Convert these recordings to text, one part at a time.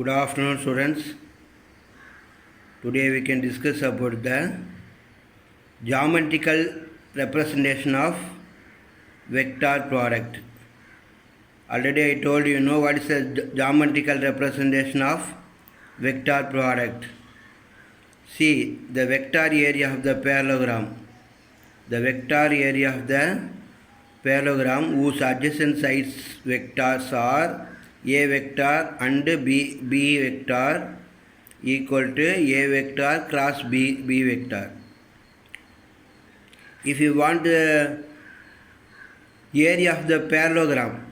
Good afternoon, students. Today we can discuss about the geometrical representation of vector product. Already I told you know what is the geometrical representation of vector product. See the vector area of the parallelogram. The vector area of the parallelogram whose adjacent sides vectors are a vector and b vector equal to a vector cross b vector. If you want the area of the parallelogram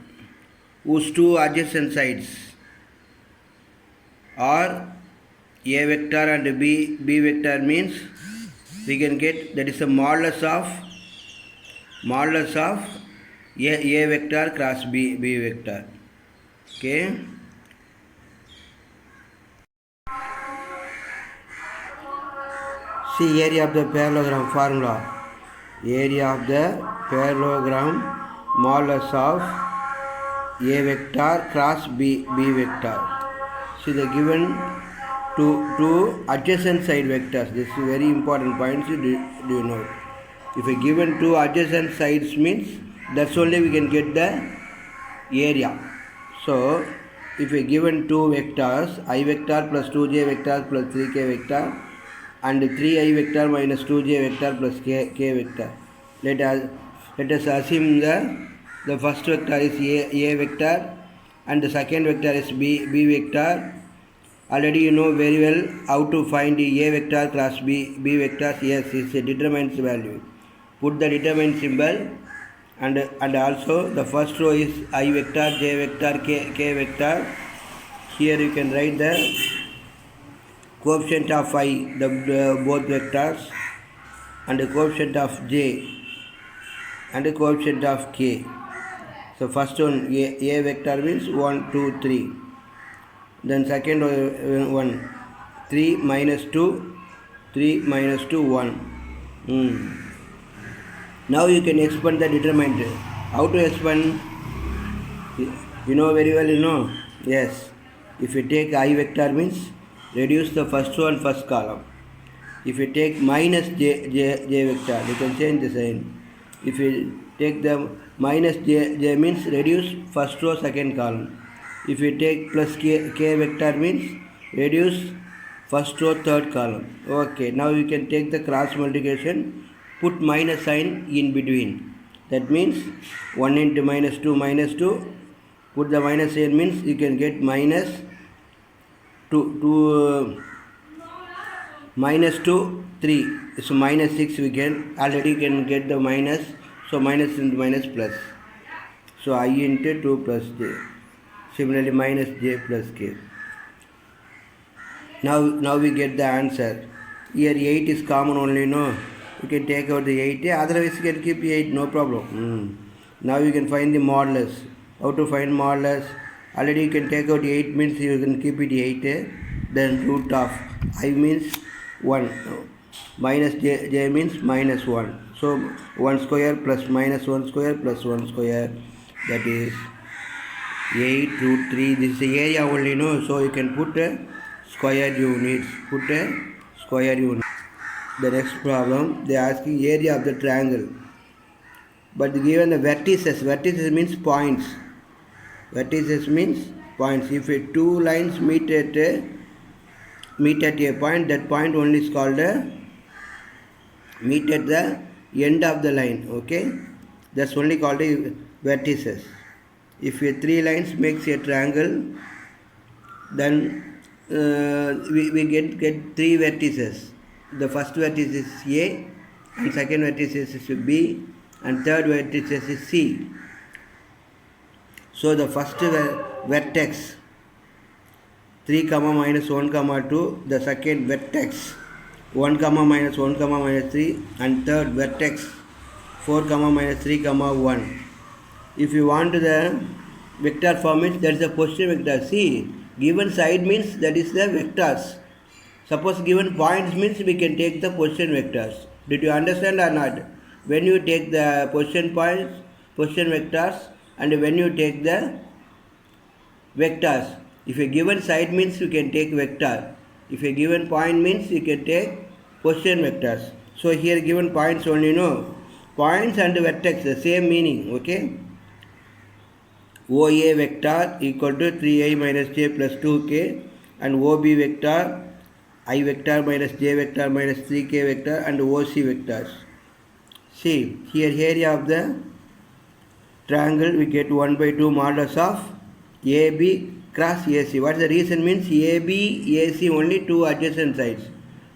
whose two adjacent sides are a vector and b vector, means we can get that is a modulus of a vector cross b vector. Okay. See area of the parallelogram formula. Area of the parallelogram modulus of a vector cross b vector. See the given two adjacent side vectors. This is very important point. Do you know? If a given two adjacent sides means that's only we can get the area. So if a given two vectors I vector plus 2j vector plus 3k vector and 3i vector minus 2j vector plus k vector, let us assume the first vector is a vector and the second vector is b vector. Already you know very well how to find a vector cross b vectors. Yes, it's a determinant value. Put the determinant symbol, and also the first row is I vector, j vector, k vector. Here you can write the coefficient of I, the both vectors, and the coefficient of j and the coefficient of k. So first one a vector means 1, 2, 3. Then second one 3 minus 2, 3 minus 2, 1. Now you can expand the determinant. How to expand? You know very well, you know. Yes. If you take I vector means reduce the first one first column. If you take minus j vector, you can change the sign. If you take the minus j means reduce first row second column. If you take plus k vector means reduce first row third column. Okay, now you can take the cross multiplication, put minus sign in between. That means 1 into minus 2, put the minus sign means you can get minus 2 minus 2, 3. So minus 6 we can, already can get the minus, so minus into minus plus. So I into 2 plus j. Similarly minus j plus k. Now we get the answer. Here 8 is common only, no? You can take out the 8, otherwise you can keep 8, no problem. Now you can find the modulus. How to find modulus? Already you can take out 8 means you can keep it 8, then root of I means 1, minus j means minus 1. So 1 square plus minus 1 square plus 1 square, that is 8 root 3. This is the area only, no? So you can put a square units. Put a square unit. The next problem, they are asking area of the triangle. But given the vertices means points. Vertices means points. If two lines meet at a point, that point only is called a meet at the end of the line. Okay, that's only called a vertices. If three lines makes a triangle, then we get three vertices. The first vertex is A, and second vertex is B, and third vertex is C. So the first vertex 3, minus 1, 2, the second vertex 1, minus 1, minus 3, and third vertex 4, minus 3, 1. If you want the vector form, means that is the position vector. See, given side means that is the vectors. Suppose given points means we can take the position vectors. Did you understand or not? When you take the position points, position vectors, and when you take the vectors, If a given side means you can take vector. If a given point means you can take position vectors. So here given points only, no. Points and vertex, the same meaning, okay. OA vector equal to 3i minus j plus 2k, and OB vector I vector minus j vector minus 3k vector, and OC vectors. See, here area of the triangle we get 1 by 2 modulus of AB cross AC. What the reason means? AB, AC only two adjacent sides.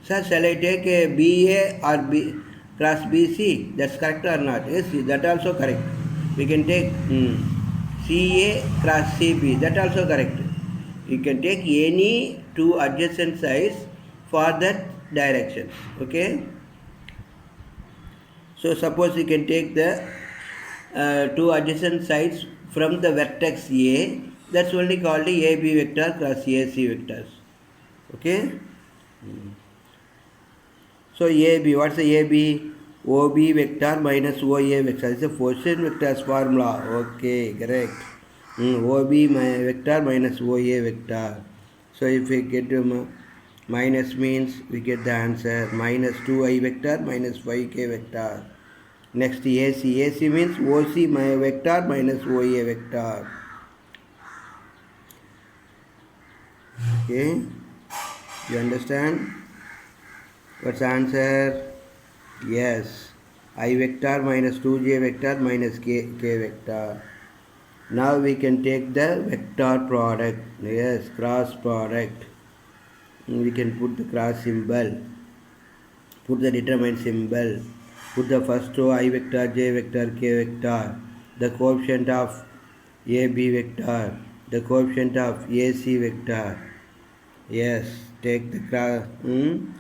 So shall I take a BA or B cross BC? That's correct or not? Yes, that also correct. We can take CA cross CB. That also correct. You can take any two adjacent sides for that direction. Okay. So suppose you can take the two adjacent sides from the vertex A. That's only called the AB vector cross AC vectors. Okay. So AB, what's the AB? OB vector minus OA vector. It's a position vectors formula. Okay, correct. OB vector minus OA vector. So if we get minus means we get the answer minus 2i vector minus 5k vector. Next AC. AC means OC vector minus OA vector. Okay. You understand? What's the answer? Yes. I vector minus 2j vector minus k vector. Now we can take the vector product. Yes, cross product. We can put the cross symbol. Put the determinant symbol. Put the first row I vector, j vector, k vector. The coefficient of AB vector. The coefficient of AC vector. Yes, take the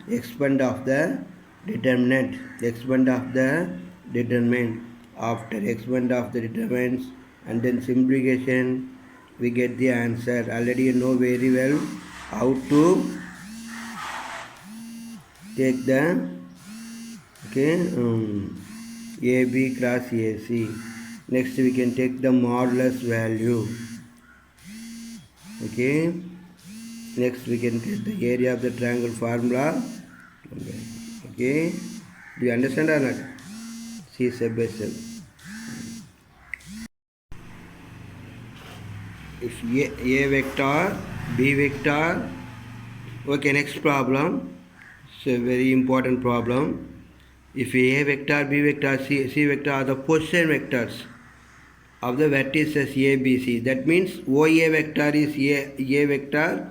expand of the determinant. Expand of the determinant. After expand of the determinants and then simplification, we get the answer. Already you know very well how to take the AB cross AC. Next we can take the modulus value. Okay. Next we can get the area of the triangle formula. Okay. Do you understand or not? See step by step. If A vector, B vector. Okay, next problem. It's a very important problem. If A vector, B vector, C vector are the position vectors of the vertices A, B, C. That means OA vector is A vector,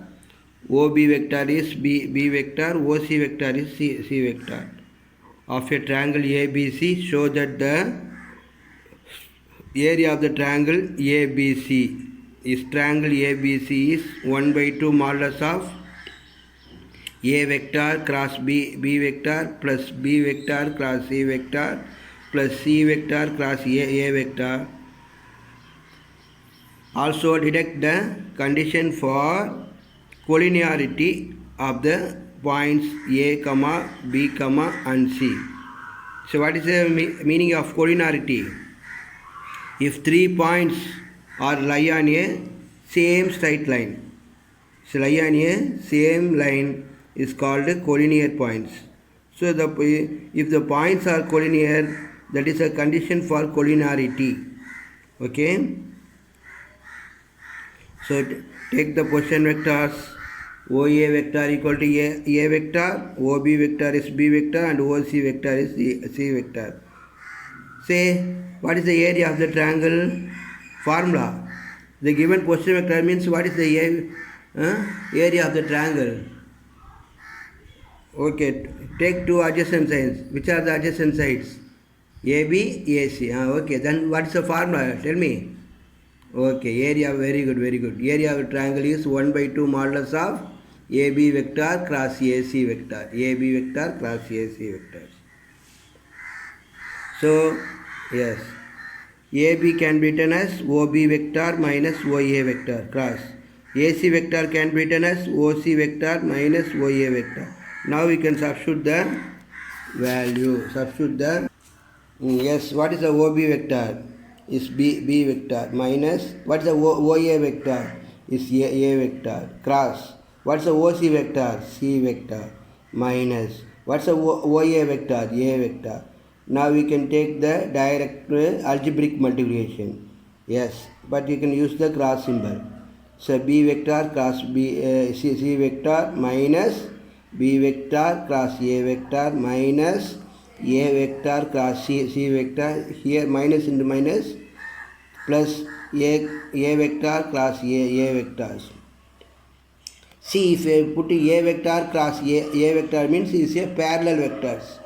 OB vector is B vector, OC vector is C vector. Of a triangle ABC, show that the area of the triangle ABC is triangle ABC is 1 by 2 modulus of A vector cross B vector plus B vector cross C vector plus C vector cross A vector. Also deduct the condition for collinearity of the points A, B, and C. So what is the meaning of collinearity? If 3 points are lie on a same straight line, so lie on a same line is called collinear points. So if the points are collinear, that is a condition for collinearity. Okay. So take the position vectors. OA vector equal to A vector, OB vector is B vector, and OC vector is C vector. Say, what is the area of the triangle? Formula. The given position vector means what is the area of the triangle? Okay, take two adjacent sides. Which are the adjacent sides? AB, AC. Okay, then what is the formula? Tell me. Okay, area, very good, very good. Area of the triangle is 1 by 2 modulus of AB vector cross AC vector. AB vector cross AC vectors. So, yes. AB can be written as OB vector minus OA vector cross. AC vector can be written as OC vector minus OA vector. Now we can substitute the value. Substitute the yes. What is the OB vector? Is B vector minus what is the OA vector? is A vector cross. What's the OC vector? C vector minus. What's the OA vector? A vector. Now we can take the direct algebraic multiplication. Yes, but you can use the cross symbol. So B vector cross C vector minus B vector cross A vector minus A vector cross C vector. Here minus into minus plus A vector cross A vectors. See, if I put A vector cross A vector means it's a parallel vectors.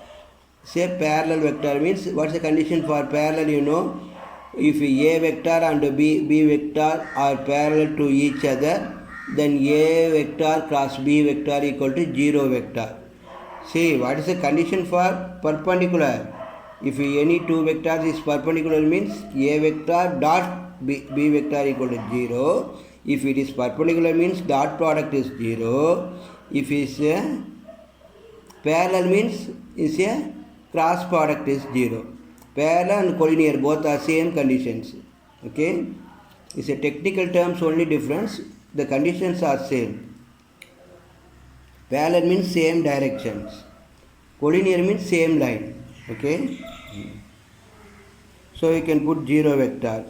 Say parallel vector means what's the condition for parallel, you know? If A vector and B vector are parallel to each other, then A vector cross B vector equal to 0 vector. See, what is the condition for perpendicular? If any two vectors is perpendicular means A vector dot B vector equal to 0. If it is perpendicular means dot product is 0. If it is a parallel means is a cross product is 0. Parallel and collinear both are same conditions. Okay, it's a technical terms only difference. The conditions are same. Parallel means same directions. Collinear means same line. Okay. So you can put 0 vector.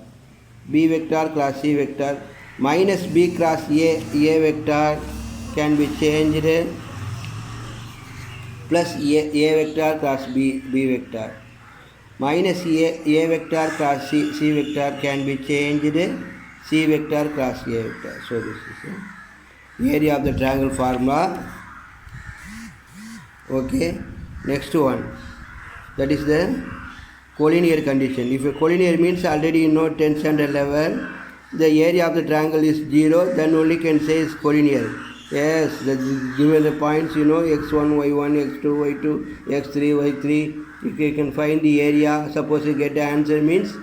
B vector cross C vector minus B cross A vector can be changed plus A vector cross B vector minus A vector cross C vector can be changed C vector cross A vector. So this is the area of the triangle formula. Okay, next one, that is the collinear condition. If a collinear means already you know 10th standard level, the area of the triangle is 0, then only can say is collinear. Yes, given the points, you know, x1, y1, x2, y2, x3, y3, you can find the area. Suppose you get the answer means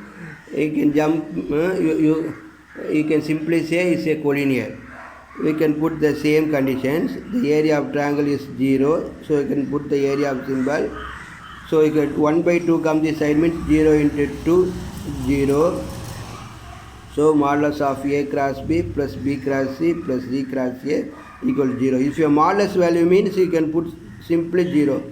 you can jump, you can simply say it's a collinear. We can put the same conditions. The area of triangle is 0, so you can put the area of symbol. So you get 1 by 2 comes this side means 0 into 2, 0. So modulus of A cross B plus B cross C plus C cross A equal to 0. If your modulus value means you can put simply 0.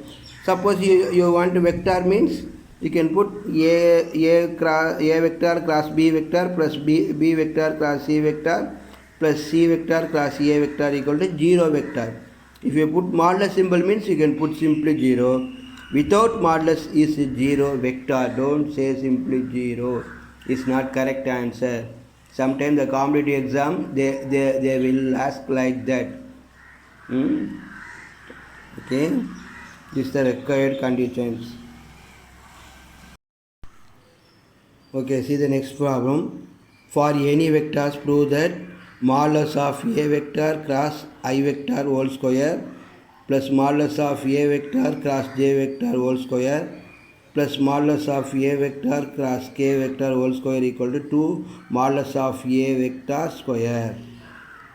Suppose you want vector means you can put A vector cross B vector plus B vector cross C vector plus C vector cross A vector equal to 0 vector. If you put modulus symbol means you can put simply 0. Without modulus is 0 vector. Don't say simply 0. It's not correct answer. Sometimes the competitive exam they will ask like that. Okay, this is the required conditions. Okay, see the next problem. For any vectors, prove that modulus of A vector cross I vector whole square plus modulus of A vector cross J vector whole square plus modulus of A vector cross K vector whole square equal to 2 modulus of A vector square.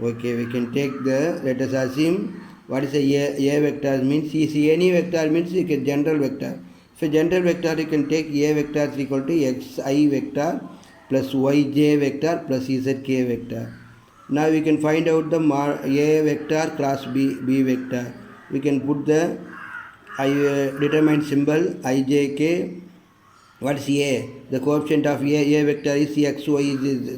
Okay, we can take the, let us assume what is a vector means. See, any vector means you can general vector. For general vector you can take A vector is equal to xi vector plus yj vector plus zk vector. Now we can find out the A vector cross B vector. We can put the determined symbol ijk. What is A? The coefficient of A vector is x, y, z.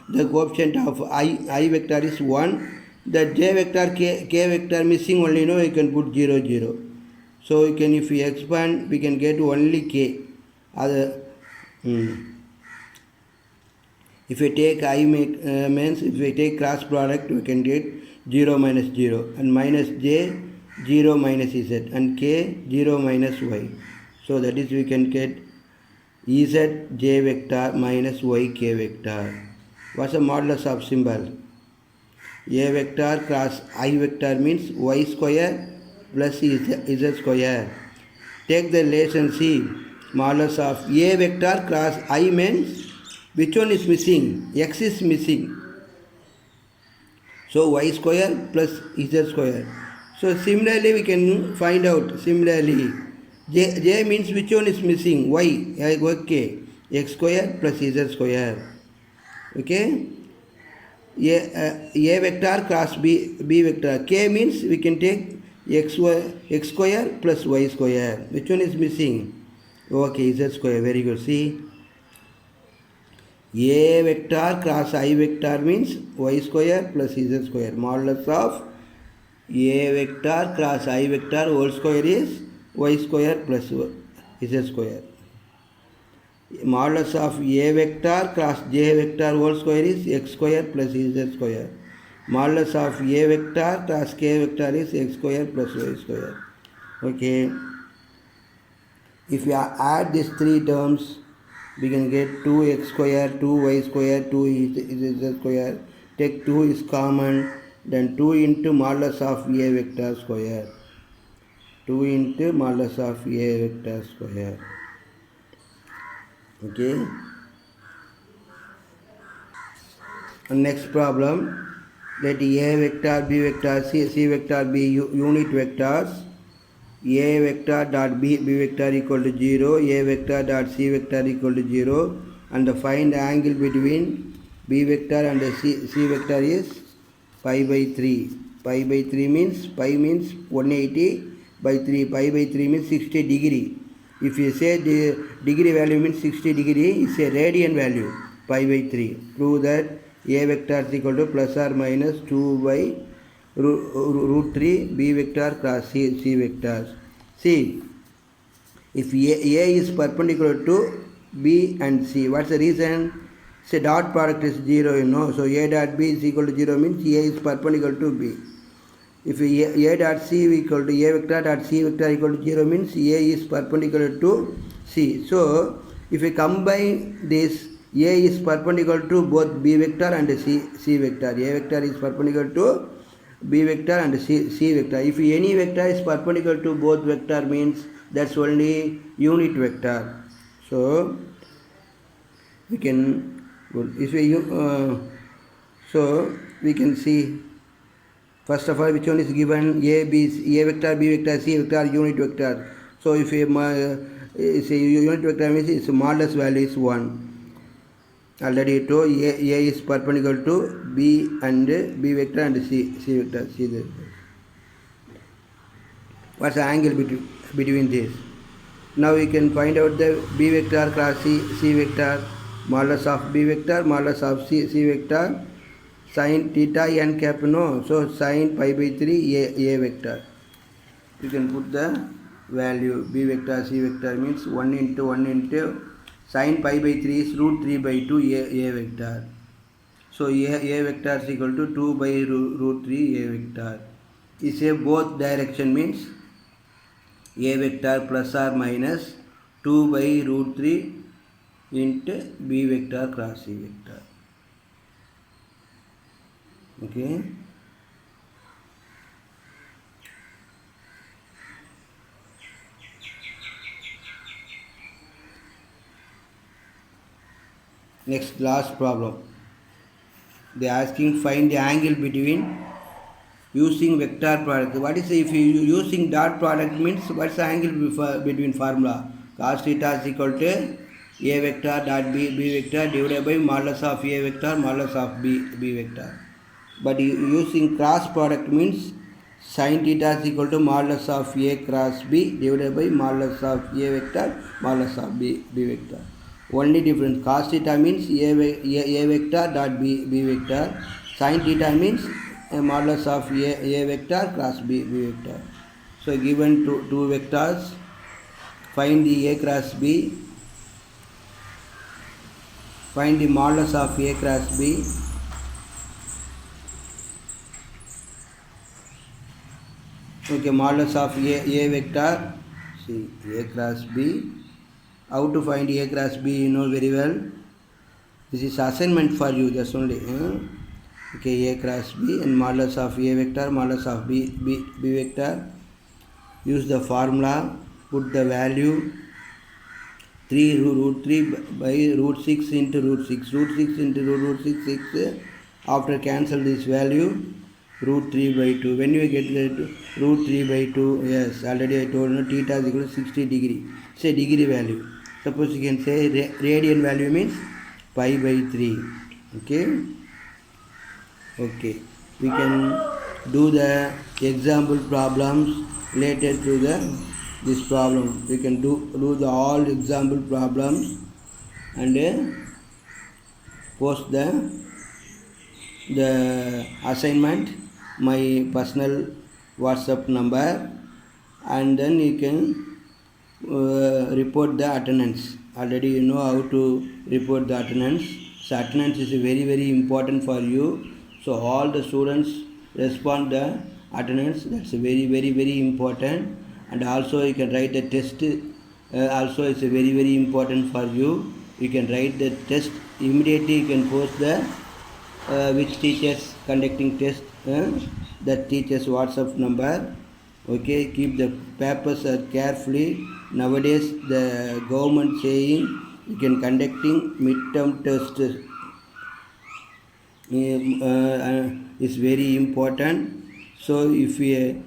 The coefficient of I vector is 1. The J vector, K vector missing only, you can put 0, 0. So you can, if we expand, we can get only K. If we take I means, if we take cross product, we can get 0 minus 0 and minus J 0 minus Z and K 0 minus Y. So that is we can get Ez J vector minus Yk vector. What's the modulus of symbol? A vector cross I vector means Y square plus Z square. Take the relation C. Modulus of A vector cross I means which one is missing? X is missing. So Y square plus Z square. So similarly we can find out similarly J means which one is missing? Y. Okay. X square plus Z square. Okay. A vector cross B vector. K means we can take x square plus y square. Which one is missing? Okay, z square. Very good. See, A vector cross I vector means y square plus z square. Modulus of A vector cross I vector whole square is y square plus z square. Modulus of A vector cross J vector whole square is x square plus z square. Modulus of A vector cross K vector is x square plus y square. Okay. If you add these three terms, we can get 2x square, 2y square, 2z square. Take 2 is common, then 2 into modulus of A vector square. 2 into modulus of A vector square. Okay. And next problem, let A vector, B vector, C vector be unit vectors. A vector dot B vector equal to 0, A vector dot C vector equal to 0, and find the angle between B vector and C vector is pi by 3. Pi by 3 means 180 by 3. Pi by 3 means 60 degree. If you say the degree value means 60 degree, it's a radian value, pi by 3. Prove that A vector is equal to plus or minus 2 by root 3 B vector cross C vectors. See, if A is perpendicular to B and C, what's the reason? Say dot product is 0, you know. So A dot B is equal to 0 means A is perpendicular to B. If A dot C equal to A vector dot C vector equal to 0 means A is perpendicular to C. So if we combine this, A is perpendicular to both B vector and C vector. A vector is perpendicular to B vector and C vector. If any vector is perpendicular to both vector means that's only unit vector. So we can so we can see first of all which one is given. A vector, B vector, C vector, unit vector. So if it's a unit vector means its modulus value is 1. Already told A is perpendicular to B and B vector and C vector. See this. What's the angle between this? Now we can find out the B vector cross C vector, modulus of B vector, modulus of C vector, sin theta n cap, no. So sin pi by 3 A vector. You can put the value B vector C vector means 1 into sin pi by 3 is root 3 by 2 A vector. So A vector is equal to 2 by root 3 A vector. You say both direction means A vector plus or minus 2 by root 3 into B vector cross C vector. Okay. Next last problem. They are asking find the angle between using vector product. What is if you using dot product means what's the angle between formula? Cos theta is equal to A vector dot B vector divided by modulus of A vector modulus of B vector. But using cross product means sin theta is equal to modulus of A cross B divided by modulus of A vector modulus of B vector. Only difference, cos theta means A vector dot B vector, sin theta means a modulus of A vector cross B vector. So given two vectors, find the A cross B, find the modulus of A cross B, okay, modulus of A vector, see A cross B. How to find A cross B, you know very well. This is assignment for you, just only. Okay, A cross B and modulus of A vector, modulus of B vector. Use the formula, put the value 3 root 3 by root 6 into root 6. Root 6 into root 6. After cancel this value, root 3 by 2. When you get the root 3 by 2, yes, already I told you, theta is equal to 60 degree. Say degree value. Suppose you can say radian value means pi by 3. Okay. Okay, we can do the example problems related to this problem. We can do the all example problems and post the assignment my personal WhatsApp number, and then you can report the attendance. Already you know how to report the attendance. So attendance is very important for you. So all the students respond the attendance. That's very important. And also you can write the test. Also it's very important for you. You can write the test immediately. You can post the which teachers conducting test, that teachers WhatsApp number. Okay, keep the papers carefully. Nowadays the government saying you can conducting midterm test is very important. So if a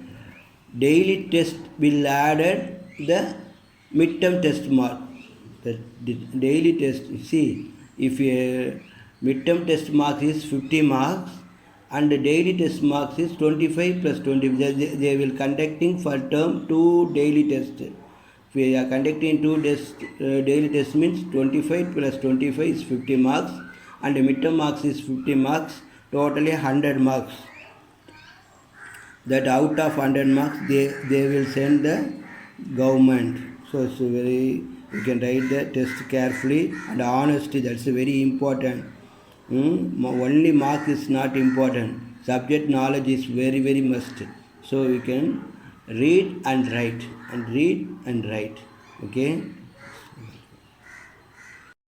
daily test will added the midterm test mark. The daily test, see, if a midterm test mark is 50 marks and the daily test marks is 25 plus 20, they will conducting for term 2 daily test. If we are conducting 2 daily test means 25 plus 25 is 50 marks, and the midterm marks is 50 marks, totally 100 marks. That out of 100 marks they will send the government. So it's very, you can write the test carefully, and honesty, that's very important. Only mark is not important, subject knowledge is very must. So you can read and write, okay.